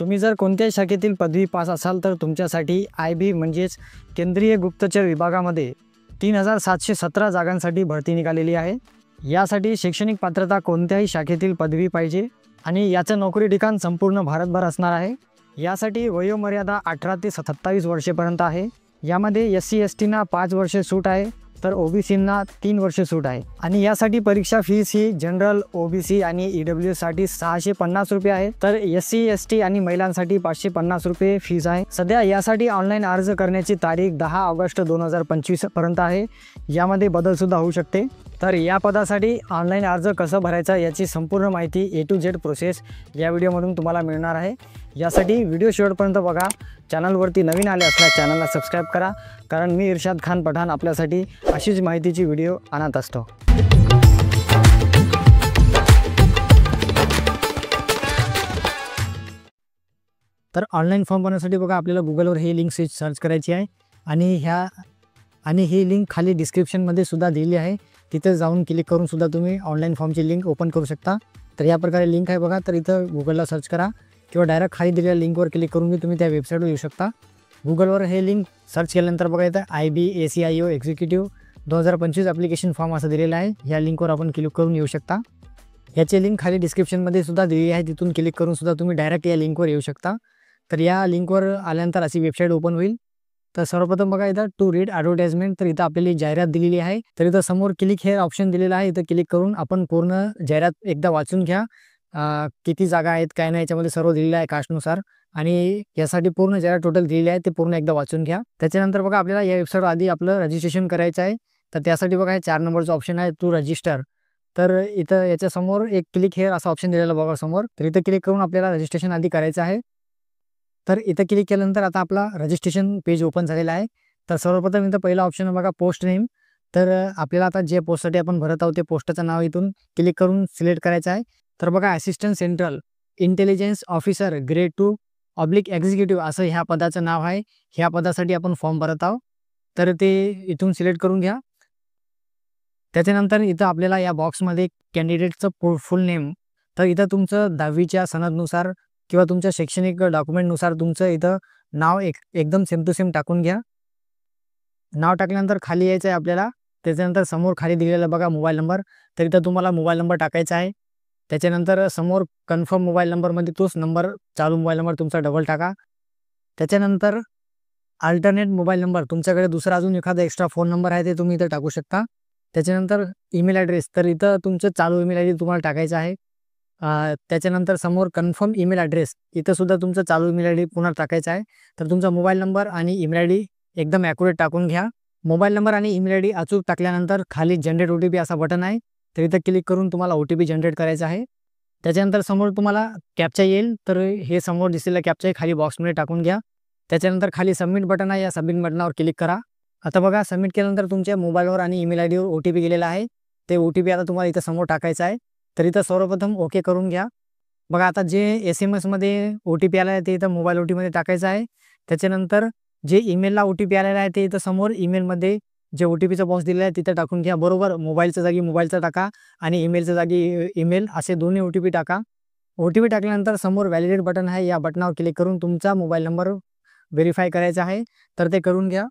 तुम्ही जर कोणत्याही शाखेतील पदवी पास असाल तर तुमच्यासाठी IB म्हणजेच केंद्रीय गुप्तचर विभागामध्ये 3717 जागांसाठी भरती निघालेली आहे। यासाठी शैक्षणिक पात्रता कोणत्याही शाखेतील पदवी पाहिजे आणि याचं नोकरी ठिकाण संपूर्ण भारतभर असणार आहे। यासाठी वयोमर्यादा 18 ते 27 वर्षेपर्यंत आहे। यामध्ये SC STना 5 वर्षे सूट आहे तर OBCना 3 वर्षे सूट आहे आणि यासाठी परीक्षा फीस ही जनरल OBC आणि EWS साठी 650 रुपये आहे तर SC ST आणि महिलांसाठी 550 रुपये फीस आहे। सध्या यासाठी ऑनलाईन अर्ज करण्याची तारीख 10 ऑगस्ट 2025 पर्यंत आहे। यामध्ये बदल सुद्धा होऊ शकते। तर या पदासाठी ऑनलाईन अर्ज कसं भरायचा याची संपूर्ण माहिती A to Z प्रोसेस या व्हिडिओमधून तुम्हाला मिळणार आहे। यासाठी व्हिडिओ शेवटपर्यंत बघा। चॅनलवरती नवीन आले असल्यास चॅनलला सबस्क्राईब करा, कारण मी इर्शाद खान पठाण आपल्यासाठी अशीच माहितीची व्हिडिओ आणत असतो। तर ऑनलाईन फॉर्म भरण्यासाठी बघा आपल्याला गुगलवर ही लिंक सर्च करायची आहे आणि ही लिंक खाली डिस्क्रिप्शनमध्ये सुद्धा दिली आहे। तिथे जाऊन क्लिक करून सुद्धा तुम्ही ऑनलाईन फॉर्मची लिंक ओपन करू शकता। तर या प्रकारे लिंक आहे बघा। तर इथं गुगलला सर्च करा किंवा डायरेक्ट खाली दिलेल्या लिंकवर क्लिक करून तुम्ही त्या वेबसाईटवर येऊ शकता। गुगलवर हे लिंक सर्च केल्यानंतर बघा इथं IB ACIO executive 2025 application form असं दिलेलं आहे। या लिंकवर आपण क्लिक करून येऊ शकता। याची लिंक खाली डिस्क्रिप्शनमध्ये सुद्धा दिली आहे, तिथून क्लिक करून सुद्धा तुम्ही डायरेक्ट या लिंकवर येऊ शकता। तर या लिंकवर आल्यानंतर अशी वेबसाईट ओपन होईल। तर सर्वप्रथम बघा इथं टू रीड ॲडव्हर्टाइजमेंट, तर इथं आपल्याला जाहिरात दिलेली आहे। तर इथं समोर क्लिक हे ऑप्शन दिलेलं आहे। इथं क्लिक करून आपण पूर्ण जाहिरात एकदा वाचून घ्या। किती जागा आहेत काय नाही याच्यामध्ये सर्व दिलेलं आहे कास्टनुसार आणि यासाठी पूर्ण जाहिरात टोटल दिलेली आहे ते पूर्ण एकदा वाचून घ्या। त्याच्यानंतर बघा आपल्याला या वेबसाईटवर आधी आपलं रजिस्ट्रेशन करायचं आहे। तर त्यासाठी बघा हे 4 नंबरचा ऑप्शन आहे टू रजिस्टर। तर इथं याच्यासमोर एक क्लिक हेअर असा ऑप्शन दिलेला बघा समोर। तर इथं क्लिक करून आपल्याला रजिस्ट्रेशन आधी करायचं आहे। तर इथं क्लिक केल्यानंतर आता आपला रजिस्ट्रेशन पेज ओपन झालेला आहे। तर सर्वप्रथम इथं पहिला ऑप्शन बघा पोस्ट नेम। तर आपल्याला आता जे पोस्टसाठी आपण भरत आहोत ते पोस्टचं नाव इथून क्लिक करून सिलेक्ट करायचं आहे। तर बघा assistant central intelligence officer grade 2 oblique executive असं ह्या पदाचं नाव आहे। ह्या पदासाठी आपण फॉर्म भरत आहोत तर ते इथून सिलेक्ट करून घ्या। त्याच्यानंतर इथं आपल्याला या बॉक्समध्ये कॅन्डिडेटचं फुल नेम, तर इथं तुमचं 10वीच्या सनदनुसार किंवा तुमच्या शैक्षणिक डॉक्युमेंटनुसार तुमचं इथं नाव एकदम सेम टू सेम टाकून घ्या। नाव टाकल्यानंतर खाली यायचं आहे आपल्याला। त्याच्यानंतर समोर खाली दिलेला बघा मोबाईल नंबर, तर इथं तुम्हाला मोबाईल नंबर टाकायचा आहे। त्याच्यानंतर समोर कन्फर्म मोबाईल नंबरमध्ये तोच नंबर चालू मोबाईल नंबर तुमचा डबल टाका। त्याच्यानंतर अल्टरनेट मोबाईल नंबर, तुमच्याकडे दुसरा अजून एखादा एक्स्ट्रा फोन नंबर आहे ते तुम्ही इथं टाकू शकता। त्याच्यानंतर ईमेल ॲड्रेस, तर इथं तुमचं चालू ईमेल ID तुम्हाला टाकायचं आहे। त्याच्यानंतर समोर कन्फर्म ईमेल ॲड्रेस, इथं सुद्धा तुमचं चालू ईमेल ID पुन्हा टाकायचं आहे। तर तुमचा मोबाईल नंबर आणि ईमेल ID एकदम ॲक्युरेट टाकून घ्या। मोबाईल नंबर आणि ईमेल ID अचूक टाकल्यानंतर खाली जनरेट OTP असा बटन आहे, तर इथं क्लिक करून तुम्हाला OTP जनरेट करायचा आहे। त्याच्यानंतर समोर तुम्हाला कॅप्चा येईल, तर हे समोर दिसलेला कॅप्चा खाली बॉक्समध्ये टाकून घ्या। त्याच्यानंतर खाली सबमिट बटन आहे, या सबमिट बटनावर क्लिक करा। आता बघा सबमिट केल्यानंतर तुमच्या मोबाईलवर आणि ईमेल IDवर OTP गेलेला आहे। ते OTP आता तुम्हाला इथं समोर टाकायचं आहे। तर इथं सर्वप्रथम ओके करून घ्या। बघा आता जे SMS OTP आला आहे ते इथं मोबाईल OTPमध्ये टाकायचं आहे। त्याच्यानंतर जे ईमेलला OTP आलेला आहे ते इथं समोर ईमेलमध्ये जे OTPचा बॉक्स दिलेला आहे तिथं टाकून घ्या। बरोबर मोबाईलच्या जागी मोबाईलचा टाका आणि ईमेलच्या जागी ईमेल असे दोन्ही OTP टाका। OTP टाकल्यानंतर समोर व्हॅलिडेट बटन आहे, या बटनावर क्लिक करून तुमचा मोबाईल नंबर व्हेरीफाय करायचा आहे, तर ते करून घ्या।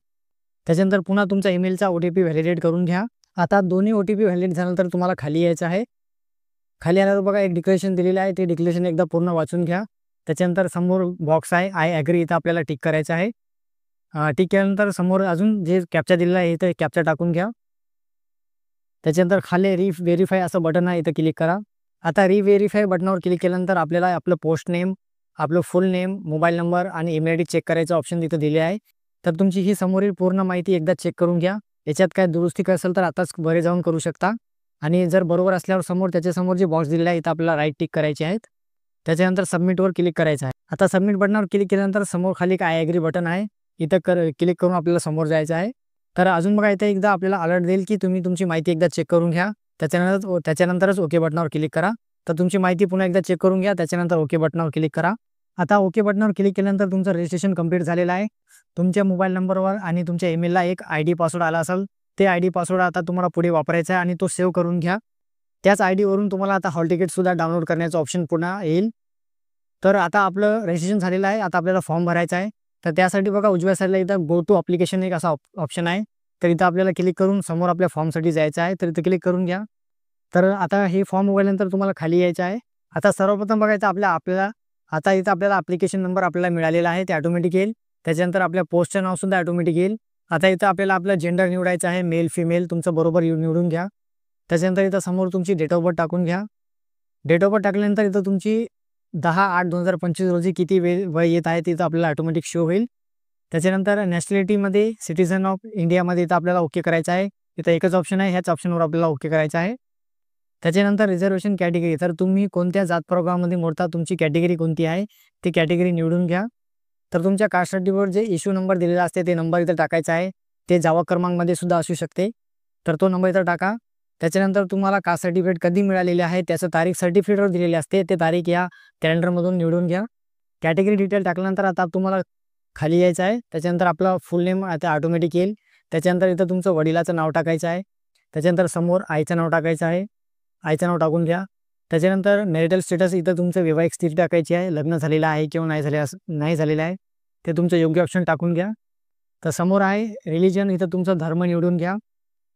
त्याच्यानंतर पुन्हा तुमचा ईमेलचा OTP व्हॅलिडेट करून घ्या। आता दोन्ही OTP व्हॅलिडेट झाल्यानंतर तुम्हाला खाली यायचं आहे। खाली आल्यावर बघा एक डिक्लेरेशन दिलेलं आहे, ते डिक्लेरेशन एकदा पूर्ण वाचून घ्या। त्याच्यानंतर समोर बॉक्स आहे आय ॲग्री, इथं आपल्याला टिक करायचं आहे। टिक केल्यानंतर समोर अजून जे कॅप्चा दिलेला आहे इथं कॅप्चा टाकून घ्या। त्याच्यानंतर खाली व्हेरीफाय असं बटन आहे, इथं क्लिक करा। आता व्हेरीफाय बटनावर क्लिक केल्यानंतर आपल्याला आपलं पोस्ट नेम, आपलं फुल नेम, मोबाईल नंबर आणि ईमेल ID चेक करायचं ऑप्शन तिथं दिले आहे। तर तुमची ही समोरील पूर्ण माहिती एकदा चेक करून घ्या। याच्यात काय दुरुस्ती असेल तर आताच बरे जाऊन करू शकता आणि जर बरोबर असल्यावर समोर त्याच्यासमोर जे बॉक्स दिलेला आहे इथं आपल्याला राईट टिक करायचे आहेत। त्याच्यानंतर सबमिटवर क्लिक करायचं आहे। आता सबमिट बटनावर क्लिक केल्यानंतर समोर खाली एक आय ॲग्री बटन आहे, इथं क्लिक करून आपल्याला समोर जायचं आहे। तर अजून बघा इथं एकदा आपल्याला अलर्ट देईल की तुम्ही तुमची माहिती एकदा चेक करून घ्या। त्याच्यानंतरच ओके बटनावर क्लिक करा। तर तुमची माहिती पुन्हा एकदा चेक करून घ्या, त्याच्यानंतर ओके बटनावर क्लिक करा। आता ओके बटनावर क्लिक केल्यानंतर तुमचं रजिस्ट्रेशन कंप्लीट झालेलं आहे। तुमच्या मोबाईल नंबरवर आणि तुमच्या ईमेलला एक ID पासवर्ड आला असेल, ते ID पासवर्ड आता तुम्हाला पुढे वापरायचा आहे आणि तो सेव्ह करून घ्या। त्याच ID वरून तुम्हाला आता हॉल तिकीट सुद्धा डाउनलोड करण्याचा ऑप्शन पुन्हा येईल। तर आता आपलं रजिस्ट्रेशन झालेलं आहे. आता आपल्याला फॉर्म भरायचा आहे. तर त्यासाठी बघा उजव्या साईडला इथं गो टू ॲप्लिकेशन एक असा ऑप्शन आहे. तर इथं आपल्याला क्लिक करून समोर आपल्या फॉर्मसाठी जायचं आहे. तर इथं क्लिक करून घ्या. तर आता हे फॉर्म उघडल्यानंतर तुम्हाला खाली यायचं आहे. आता सर्वप्रथम बघायचं आपल्याला आता इथं आपल्याला ॲप्लिकेशन नंबर आपल्याला मिळालेला आहे, ते ऑटोमॅटिक येईल. त्याच्यानंतर आपल्या पोस्टचं नावसुद्धा ऑटोमॅटिक येईल. आता इथं आपल्याला आपलं जेंडर निवडायचं आहे, मेल, फिमेल तुमचं बरोबर निवडून घ्या. त्याच्यानंतर इथं समोर तुमची डेट ऑफ बर्थ टाकून घ्या. डेट ऑफ बर्थ टाकल्यानंतर इथं तुमची 10/8/2025 रोजी किती वय येत आहे तिथं आपल्याला ऑटोमॅटिक शो होईल. त्याच्यानंतर नॅशनॅलिटीमध्ये सिटिझन ऑफ इंडियामध्ये इथं आपल्याला ओके करायचं आहे. इथं एकच ऑप्शन आहे, ह्याच ऑप्शनवर आपल्याला ओके करायचं आहे. त्याच्यानंतर रिझर्वेशन कॅटेगरी, तर तुम्ही कोणत्या जात प्रवर्गामध्ये मोडता, तुमची कॅटेगरी कोणती आहे ती कॅटेगरी निवडून घ्या. तर तुमच्या कास्ट सर्टिफिकेटवर जे इश्यू नंबर दिलेला असते ते नंबर इथं टाकायचा आहे. ते जावा क्रमांकमध्ये सुद्धा असू शकते, तर तो नंबर इथं टाका. त्याच्यानंतर तुम्हाला कास्ट सर्टिफिकेट कधी मिळालेले आहे त्याचं तारीख सर्टिफिकेटवर दिलेली असते, ते तारीख या कॅलेंडरमधून निवडून घ्या. कॅटेगरी डिटेल टाकल्यानंतर आता तुम्हाला खाली यायचं आहे. त्याच्यानंतर आपलं फुल नेम आता ऑटोमॅटिक येईल. त्याच्यानंतर इथं तुमचं वडिलाचं नाव टाकायचं आहे. त्याच्यानंतर समोर आईचं नाव टाकायचं आहे, आईचं नाव टाकून घ्या. त्याच्यानंतर मॅरिटल स्टेटस इथं तुमचं वैवाहिक स्थिती टाकायची आहे, लग्न झालेलं आहे किंवा नाही झालेलं आहे ते तुमचं योग्य ऑप्शन टाकून घ्या. तर समोर आहे रिलिजन, इथं तुमचा धर्म निवडून घ्या.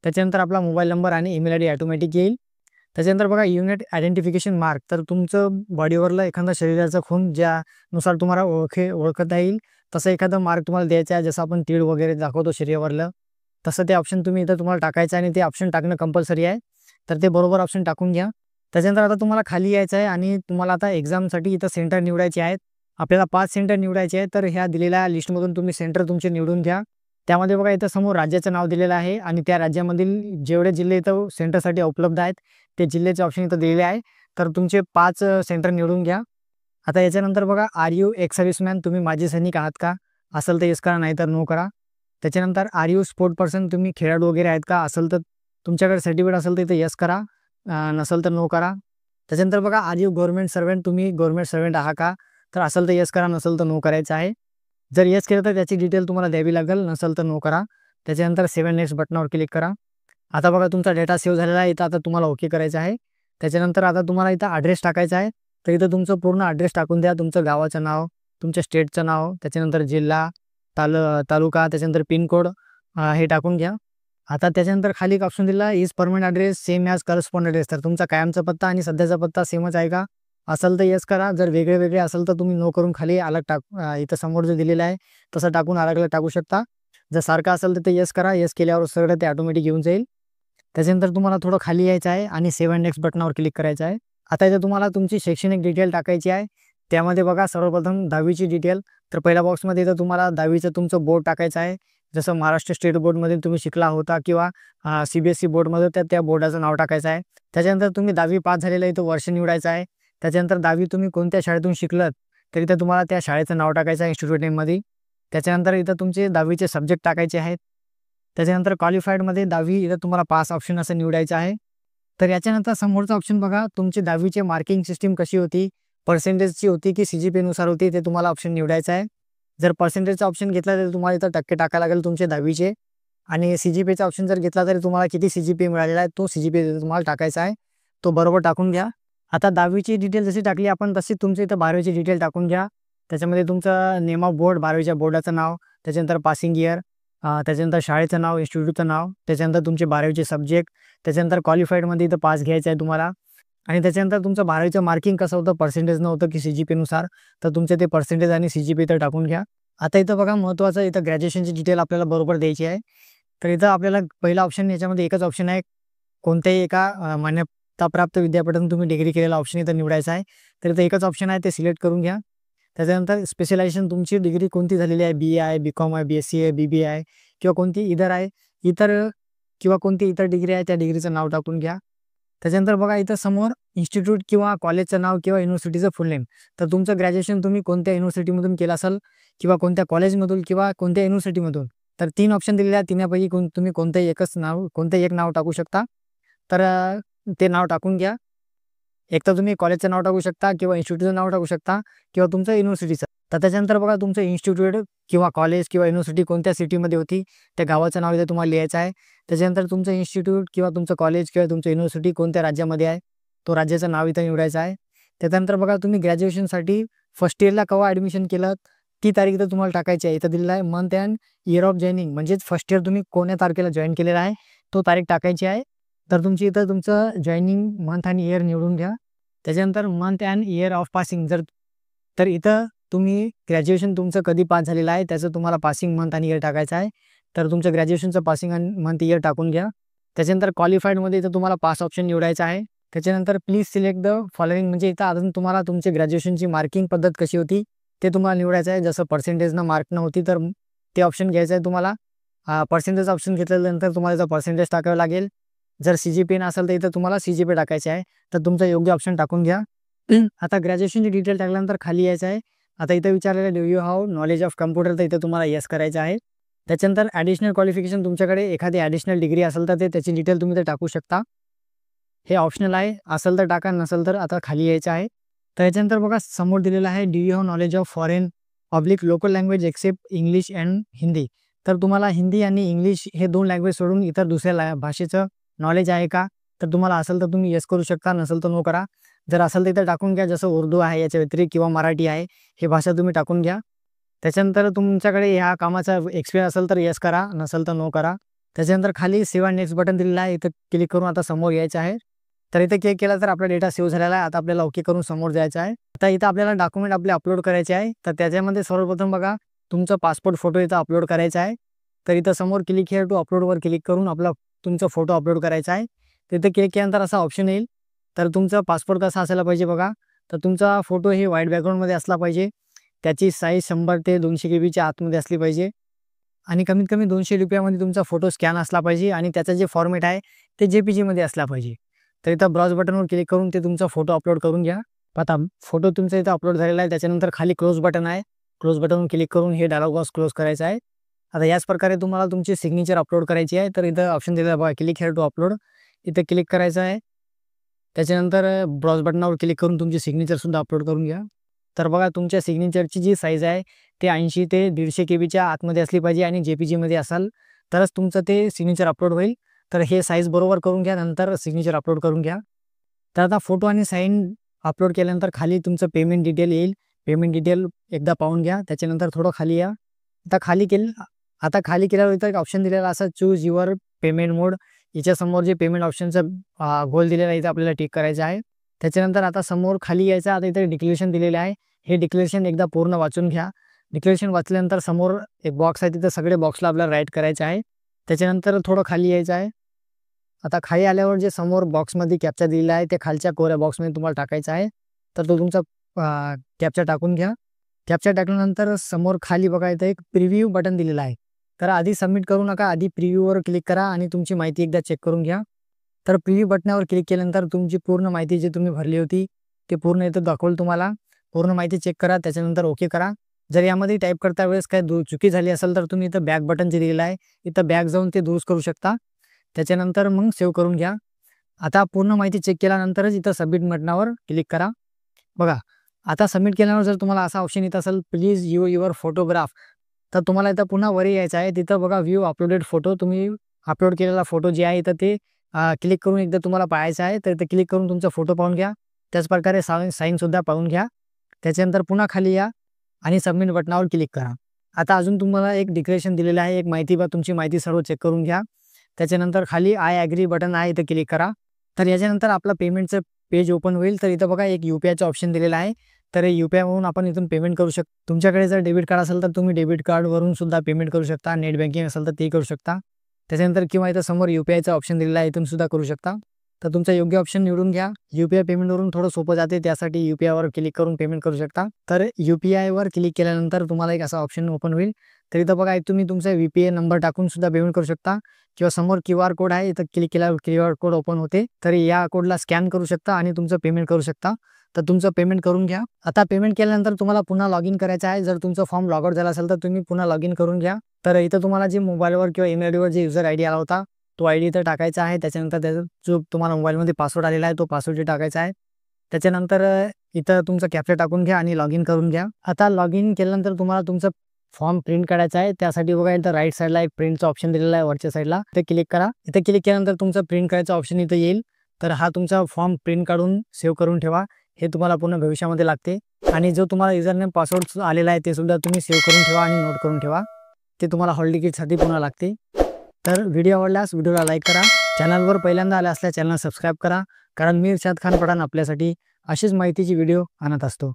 त्याच्यानंतर आपला मोबाईल नंबर आणि ईमेल आय डी ऑटोमॅटिक येईल. त्याच्यानंतर बघा युनिट आयडेंटिफिकेशन मार्क, तर तुमचं बॉडीवरलं एखादा शरीराचा खून ज्यानुसार तुम्हाला ओळखता येईल तसं एखादं मार्क तुम्हाला द्यायचं आहे. जसं आपण तीळ वगैरे दाखवतो शरीरावरलं, तसं ते ऑप्शन तुम्ही इथं तुम्हाला टाकायचं आहे आणि ते ऑप्शन टाकणं कंपल्सरी आहे. तर ते बरोबर ऑप्शन टाकून घ्या. त्याच्यानंतर आता तुम्हाला खाली यायचं आहे आणि तुम्हाला आता एक्झामसाठी इथं सेंटर निवडायचे आहेत. आपल्याला 5 सेंटर निवडायचे आहेत. तर ह्या दिलेल्या लिस्टमधून तुम्ही सेंटर तुमचे निवडून घ्या. त्यामध्ये बघा इथं समोर राज्याचं नाव दिलेलं आहे आणि त्या राज्यामधील जेवढे जिल्हे इथं सेंटरसाठी उपलब्ध आहेत ते जिल्ह्याचे ऑप्शन इथं दिलेले आहे. तर तुमचे 5 सेंटर निवडून घ्या. आता याच्यानंतर बघा आर यू एक्स सर्व्हिसमॅन, तुम्ही माजी सैनिक आहात का, असेल तर येस करा, नाही तर नो करा. त्याच्यानंतर आर यू स्पोर्ट पर्सन, तुम्ही खेळाडू वगैरे आहेत का, असेल तर तुमच्याकडे सर्टिफिकेट असेल तर इथं येस करा, नसेल तर नो करा. त्याच्यानंतर बघा आर यू गव्हर्नमेंट सर्वंट, तुम्ही गव्हर्नमेंट सर्वंट आहात का, तर असेल तर येस करा, नसेल तर नो करायचं आहे. जर येस केलं तर त्याची डिटेल तुम्हाला द्यावी लागेल, नसेल तर नो करा. त्याच्यानंतर 7 नेक्स्ट बटनावर क्लिक करा. आता बघा तुमचा डेटा सेव्ह झालेला आहे, इथं आता तुम्हाला ओके करायचं आहे. त्याच्यानंतर आता तुम्हाला इथं ॲड्रेस टाकायचा आहे. तर इथं तुमचं पूर्ण ॲड्रेस टाकून द्या, तुमचं गावाचं नाव, तुमच्या स्टेटचं नाव, त्याच्यानंतर जिल्हा, तालुका, त्याच्यानंतर पिनकोड हे टाकून घ्या. आता त्याच्यानंतर खाली एक ऑप्शन दिला is permanent address same as correspond address, तर तुमचा कायमचा पत्ता आणि सध्याचा पत्ता सेमच आहे का, असेल तर येस करा, जर वेगळे वेगळे असेल तर तुम्ही नो करून खाली अलग इथं समोर जो दिलेलं आहे तसं टाकून अलग अलग टाकू शकता. जर सारखं असेल तर ते येस करा, येस केल्यावर सगळं ते ऑटोमॅटिक येऊन जाईल. त्याच्यानंतर तुम्हाला थोडं खाली यायचं आहे आणि 7 नेक्स्ट बटनावर क्लिक करायचं आहे. आता इथं तुम्हाला तुमची शैक्षणिक डिटेल टाकायची आहे. त्यामध्ये बघा सर्वप्रथम 10वीची डिटेल, तर पहिल्या बॉक्समध्ये इथं तुम्हाला 10वीचं तुमचं बोर्ड टाकायचं आहे. जसं महाराष्ट्र स्टेट बोर्डमध्ये तुम्ही शिकला होता किंवा CBSE बोर्डमध्ये तर त्या बोर्डाचं नाव टाकायचं आहे. त्याच्यानंतर तुम्ही 10वी पास झालेलं इथं वर्ष निवडायचं आहे. त्याच्यानंतर 10वी तुम्ही कोणत्या शाळेतून शिकलात तर इथं तुम्हाला त्या शाळेचं नाव टाकायचं आहे इन्स्टिट्यूट नेममध्ये. त्याच्यानंतर इथं तुमचे 10वीचे सब्जेक्ट टाकायचे आहेत. त्याच्यानंतर क्वालिफाईडमध्ये 10वी इथं तुम्हाला पास ऑप्शन असं निवडायचं आहे. तर याच्यानंतर समोरचा ऑप्शन बघा तुमची 10वीची मार्किंग सिस्टीम कशी होती, पर्सेंटेजची होती की CGPA नुसार होती, ते तुम्हाला ऑप्शन निवडायचं आहे. जर पर्सेंटेजचा ऑप्शन घेतला तर तुम्हाला इथं टक्के टाकायला लागेल तुमचे 10वीचे, आणि CGPAचा ऑप्शन जर घेतला तरी तुम्हाला किती CGPA मिळालेला आहे तो CGPA तुम्हाला टाकायचा आहे, तो बरोबर टाकून घ्या. आता 10वीची डिटेल जशी टाकली आपण तशी तुमची इथं 12वीची डिटेल टाकून घ्या. त्याच्यामध्ये तुमचं नेम ऑफ बोर्ड, 12वीच्या बोर्डाचं नाव, त्याच्यानंतर पासिंग इयर, त्याच्यानंतर शाळेचं नाव, इन्स्टिट्यूटचं नाव, त्याच्यानंतर तुमचे 12वीचे सब्जेक्ट, त्याच्यानंतर क्वालिफाईडमध्ये इथं पास घ्यायचं आहे तुम्हाला, आणि त्याच्यानंतर तुमचं 12वीचं मार्किंग कसं होतं, पर्सेंटेज नव्हतं की CGPA नुसार, तर तुमचे ते पर्सेंटेज आणि CGPA इथं टाकून घ्या. आता इथं बघा महत्त्वाचं इथं ग्रॅज्युएशनची डिटेल आपल्याला बरोबर द्यायची आहे. तर इथं आपल्याला पहिला ऑप्शन, याच्यामध्ये एकच ऑप्शन आहे, कोणत्याही एका मान्यताप्राप्त विद्यापीठातून तुम्ही डिग्री केलेला ऑप्शन इथं निवडायचा आहे. तर इथं एकच ऑप्शन आहे, ते सिलेक्ट करून घ्या. त्याच्यानंतर स्पेशलायझेशन तुमची डिग्री कोणती झालेली आहे, BA आहे, BCom आहे, BSc आहे, BBA आहे किंवा कोणती कोणती इतर डिग्री आहे, त्या डिग्रीचं नाव टाकून घ्या. त्याच्यानंतर बघा इथं समोर इन्स्टिट्यूट किंवा कॉलेजचं नाव किंवा युनिव्हर्सिटीचं फुल नेम, तर तुमचं ग्रॅज्युएशन तुम्ही कोणत्या युनिव्हर्सिटीमधून केलं असेल किंवा कोणत्या कॉलेजमधून किंवा कोणत्या युनिव्हर्सिटीमधून, तर 3 ऑप्शन दिलेले आहेत, तिन्हीपैकी तुम्ही कोणतंही एक नाव टाकू शकता. तर ते नाव टाकून घ्या. एक तर तुम्ही कॉलेजचं नाव टाकू शकता किंवा इन्स्टिट्यूटचं नाव टाकू शकता किंवा तुमचं युनिव्हर्सिटीचं. तर त्याच्यानंतर बघा तुमचं इन्स्टिट्यूट किंवा कॉलेज किंवा युनिव्हर्सिटी कोणत्या सिटीमध्ये होती, त्या गावाचं नाव इथे तुम्हाला लिहायचं आहे. त्याच्यानंतर तुमचं इन्स्टिट्यूट किंवा तुमचं कॉलेज किंवा तुमचं युनिव्हर्सिटी कोणत्या राज्यामध्ये आहे, तो राज्याचं नाव इथं निवडायचं आहे. त्याच्यानंतर बघा तुम्ही ग्रॅज्युएशनसाठी फर्स्ट इयरला केव्हा ॲडमिशन केलं ती तारीख इथं तुम्हाला टाकायची आहे. इथं दिलेलं आहे month and year of joining, म्हणजेच फर्स्ट इयर तुम्ही कोण्या तारखेला जॉईन केलेला आहे तो तारीख टाकायची आहे. तर तुमची इथं तुमचं जॉईनिंग मंथ आणि इयर निवडून घ्या. त्याच्यानंतर month and year of passing तर इथं तुम्ही ग्रॅज्युएशन तुमचं कधी पास झालेलं आहे त्याचं तुम्हाला पासिंग मंथ आणि इयर टाकायचं आहे. तर तुमचं ग्रॅज्युएशनचं पासिंग आणि मंथ इयर टाकून घ्या. त्याच्यानंतर क्वालिफाईडमध्ये इथं तुम्हाला पास ऑप्शन निवडायचा आहे. त्याच्यानंतर प्लीज सिलेक्ट द फॉलोइंग, म्हणजे इथं अजून तुम्हाला तुमची ग्रॅज्युएशनची मार्किंग पद्धत कशी होती ते तुम्हाला निवडायचं आहे. जसं पर्सेंटेजनं मार्क नव्हती तर ते ऑप्शन घ्यायचं आहे तुम्हाला. पर्सेंटेज ऑप्शन घेतल्यानंतर तुम्हाला इथं पर्सेंटेज टाकावं लागेल. जर CGPA नसेल तर इथं तुम्हाला CGPA टाकायचे आहे. तर तुमचा योग्य ऑप्शन टाकून घ्या. आता ग्रॅज्युएशनची डिटेल टाकल्यानंतर खाली यायचं आहे. आता इथं विचारलेलं do you have knowledge of computer, तर इथं तुम्हाला येस करायचं आहे. त्याच्यानंतर ॲडिशनल क्वालिफिकेशन, तुमच्याकडे एखादी ॲडिशनल डिग्री असेल तर त्याची डिटेल तुम्ही ते टाकू शकता. हे ऑप्शनल आहे, असेल तर टाका, नसेल तर आता खाली यायचं आहे. तर याच्यानंतर बघा समोर दिलेलं आहे do you have knowledge of foreign local language except English and Hindi. तर तुम्हाला हिंदी आणि इंग्लिश हे 2 लँग्वेज सोडून इतर दुसऱ्या भाषेचं नॉलेज आहे का? तर तुम्हाला असेल तर तुम्ही येस करू शकता, नसेल तर नो करा. जर असेल तर इथं टाकून घ्या, जसं उर्दू आहे याच्या व्यतिरिक्त किंवा मराठी आहे हे भाषा तुम्ही टाकून घ्या. त्याच्यानंतर तुमच्याकडे ह्या कामाचा एक्सपिरियन्स असेल तर येस करा, नसेल तर नो करा. त्याच्यानंतर खाली सेव्ह अँड नेक्स्ट बटन दिलेलं आहे, इथं क्लिक करून आता समोर यायचं आहे. तर इथं क्लिक केला तर आपला डेटा सेव्ह झालेला आहे. आता आपल्याला ओके करून समोर जायचं आहे. आता इथं आपल्याला डॉक्युमेंट आपले अपलोड करायचे आहे. तर त्याच्यामध्ये सर्वप्रथम बघा तुमचा पासपोर्ट फोटो इथं अपलोड करायचा आहे. तर इथं समोर क्लिक हिअर टू अपलोडवर क्लिक करून तुमचा फोटो अपलोड करायचा आहे. तिथे क्लिक केल्यानंतर असा ऑप्शन येईल. तर तुमचा पासपोर्ट कसा असायला पाहिजे बघा. तर तुमचा फोटो हे व्हाईट बॅकग्राऊंडमध्ये असला पाहिजे. त्याची साईज 100 ते 200 KBच्या आतमध्ये असली पाहिजे आणि कमीत कमी 200 रुपयामध्ये तुमचा फोटो स्कॅन असला पाहिजे आणि त्याचा जे फॉर्मॅट आहे ते JPG असला पाहिजे. तर इथं ब्राउज बटनवर क्लिक करून ते तुमचा फोटो अपलोड करून घ्या. आता फोटो तुमचा इथं अपलोड झालेला आहे. त्याच्यानंतर खाली क्लोज बटन आहे, क्लोज बटनवर क्लिक करून हे डायलॉग बॉक्स क्लोज करायचा आहे. आता याच प्रकारे तुम्हाला तुमची सिग्नेचर अपलोड करायची आहे. तर इथं ऑप्शन दिलेला आहे बघा क्लिक हिअर टू अपलोड, इथं क्लिक करायचं आहे. त्याच्यानंतर ब्राउज बटनावर क्लिक करून तुमची सिग्नेचरसुद्धा अपलोड करून घ्या. तर बघा तुमच्या सिग्नेचरची जी साईज आहे ते 80 ते 150 KBच्या आतमध्ये असली पाहिजे आणि JPG असाल तरच तुमचं ते सिग्नेचर अपलोड होईल. तर हे साईज बरोबर करून घ्या, नंतर सिग्नेचर अपलोड करून घ्या. तर आता फोटो आणि साईन अपलोड केल्यानंतर खाली तुमचं पेमेंट डिटेल येईल. पेमेंट डिटेल एकदा पाहून घ्या. त्याच्यानंतर थोडं खाली या. आता खाली केल्यावर इथं एक ऑप्शन दिलेला असा चूज युअर पेमेंट मोड. याच्यासमोर जे पेमेंट ऑप्शनचा गोल दिलेला आहे इथं आपल्याला टिक करायचं आहे. त्याच्यानंतर आता समोर खाली यायचं. आता इथे डिक्लेरेशन दिलेले आहे. हे डिक्लेरेशन एकदा पूर्ण वाचून घ्या. डिक्लेरेशन वाचल्यानंतर समोर एक बॉक्स आहे, तिथं सगळे बॉक्सला आपल्याला राईट करायचं आहे. त्याच्यानंतर थोडं खाली यायचं आहे. आता खाली आल्यावर जे समोर बॉक्समध्ये कॅप्चा दिलेला आहे ते खालच्या कोऱ्या बॉक्समध्ये तुम्हाला टाकायचा आहे. तर तो तुमचा कॅप्चा टाकून घ्या. कॅप्चा टाकल्यानंतर समोर खाली बघा इथं एक प्रिव्ह्यू बटन दिलेलं आहे. तर आधी सबमिट करू नका, आधी प्रिव्ह्यूवर क्लिक करा आणि तुमची माहिती एकदा चेक करून घ्या. तर प्रिव्ह्यू बटनावर क्लिक केल्यानंतर तुमची पूर्ण माहिती जी तुम्ही भरली होती ते पूर्ण इथं दाखवलं तुम्हाला. पूर्ण माहिती चेक करा, त्याच्यानंतर ओके करा. जर यामध्ये टाईप करता वेळेस काय चुकी झाली असेल तर तुम्ही इथं बॅक बटन जे दिलेलं आहे इथं बॅक जाऊन ते दुरुस्त करू शकता. त्याच्यानंतर मग सेव्ह करून घ्या. आता पूर्ण माहिती चेक केल्यानंतरच इथं सबमिट बटनावर क्लिक करा. बघा आता सबमिट केल्यावर जर तुम्हाला असा ऑप्शन येत असेल प्लीज युअर फोटोग्राफ, तर तुम्हाला इथं पुन्हा वर यायचं आहे. तिथं बघा व्ह्यू अपलोडेड फोटो, तुम्ही अपलोड केलेला फोटो जे आहे इथं ते क्लिक करून एकदा तुम्हाला पाहायचं आहे. तर इथं क्लिक करून तुमचा फोटो पाहून घ्या. त्याच प्रकारे साईनसुद्धा पाहून घ्या. त्याच्यानंतर पुन्हा खाली या आणि सबमिट बटनावर क्लिक करा. आता अजून तुम्हाला एक डिक्लेरेशन दिलेलं आहे, एक माहिती तुमची माहिती सर्व चेक करून घ्या. त्याच्यानंतर खाली आय ॲग्री बटन आहे, इथं क्लिक करा. तर याच्यानंतर आपलं पेमेंटचं पेज ओपन होईल. तर इथं बघा एक UPIचं ऑप्शन दिलेलं आहे. तर UPI म्हणून आपण इथून पेमेंट करू शकतो. तुमच्याकडे जर डेबिट कार्ड असेल तर तुम्ही डेबिट कार्डवरून सुद्धा पेमेंट करू शकता. नेट बँकिंग असेल तर ते करू शकता. त्याच्यानंतर किंवा इथं समोर UPIचं ऑप्शन दिलेलं आहे, इथून सुद्धा करू शकता. तर तुमचा योग्य ऑप्शन निवडून घ्या. UPI पेमेंटवरून थोडं सोपं जाते, त्यासाठी UPIवर क्लिक करून पेमेंट करू शकता. तर UPIवर क्लिक केल्यानंतर तुम्हाला एक असा ऑप्शन ओपन होईल. तर इथं बघा तुम्ही तुमचा VPN नंबर टाकून सुद्धा पेमेंट करू शकता किंवा समोर QR कोड आहे, इथं क्लिक केल्यावर QR कोड ओपन होते. तर या कोडला स्कॅन करू शकता आणि तुमचं पेमेंट करू शकता. तर तुमचं पेमेंट करून घ्या. आता पेमेंट केल्यानंतर तुम्हाला पुन्हा लॉग इन करायचं आहे. जर तुमचा फॉर्म लॉग आउट झाला असेल तर तुम्ही पुन्हा लॉग इन करून घ्या. तर इथं तुम्हाला जे मोबाईलवर किंवा ईमेल आयडीवर जे युजर ID आला होता तो ID इथं टाकायचा आहे. त्याच्यानंतर त्याचा जो तुम्हाला मोबाईलमध्ये पासवर्ड आलेला आहे तो पासवर्ड टाकायचा आहे. त्याच्यानंतर इथं तुमचा कॅप्चा टाकून घ्या आणि लॉग इन करून घ्या. आता लॉग इन केल्यानंतर तुम्हाला तुमचं फॉर्म प्रिंट काढायचा आहे. त्यासाठी बघा इथं राईट साईडला एक प्रिंटचा ऑप्शन दिलेला आहे, वरच्या साईडला ते क्लिक करा. इथे क्लिक केल्यानंतर तुमचं प्रिंट करायचा ऑप्शन इथं येईल. तर हा तुमचा फॉर्म प्रिंट काढून सेव्ह करून ठेवा हे तुम्हाला पूर्ण भविष्यामध्ये लागते. आणि जो तुम्हाला युजरनेम पासवर्ड आलेला आहे ते सुद्धा तुम्ही सेव्ह करून ठेवा आणि नोट करून ठेवा. ते तुम्हाला हॉल तिकीटसाठी पुन्हा लागते. तर व्हिडिओ आवडल्यास व्हिडिओला लाईक करा. चॅनलवर पहिल्यांदा आले असल्यास चॅनल सबस्क्राईब करा, कारण मी इर्शाद खान पठाण आपल्यासाठी अशीच माहितीची व्हिडिओ आणत असतो.